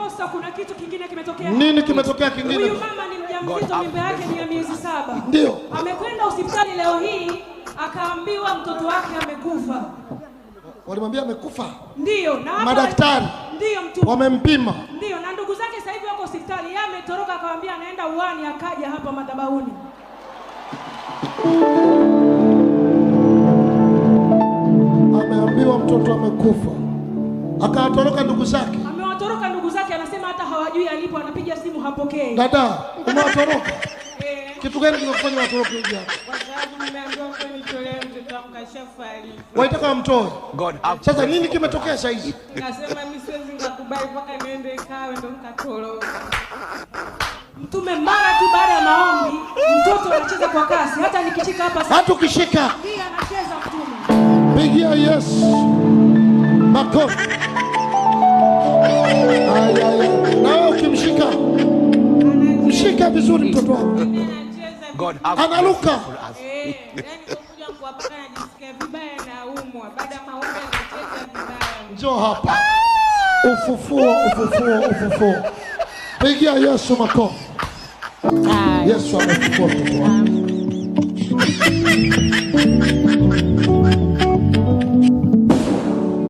Apostle, kuna kitu kingine kimetokea. Nini kimetokea kingine? Huyu mama ni mjamzito, mimba yake ni ya miezi 7. Ndio. Amekwenda hospitali leo hii akaambiwa mtoto wake amekufa. Walimwambia amekufa? Ndio, na madaktari ndio mtu wamempima. Ndio, na ndugu zake sasa hivi wako hospitali. Yeye ametoroka akamwambia anaenda uani, akaja hapa madhabahuni. Ameambiwa mtoto amekufa. Akawatoroka ndugu zake. Amewatoroka ndugu zake, anasema hata hawajui alipo, anapiga simu hapokei. Dada, umewatoroka? Kitu gani kinakufanya watoroke hivi hapa? Kwa sababu nimeambiwa kunitolea mtoto wangu kashafariki. Waitaka mtoe. Sasa nini kimetokea sasa hivi? Nasema mimi siwezi ngakubali mpaka niende kawe ndo nikatoroka. Mtume mara tu baada ya maombi, mtoto anacheza kwa kasi. Hata nikishika hapa sasa. Hata ukishika. Ndiye anacheza mtume. Pigia Yesu makofi. Na wewe ukimshika, mshika vizuri mtoto wako. Analuka. Yani kuja kuwapaka najisikia vibaya na umwa. Baada ya maombi anacheza vibaya. Njoo hapa. Ufufuo. Pigia Yesu makofi. Yesu amefufua mtoto wako.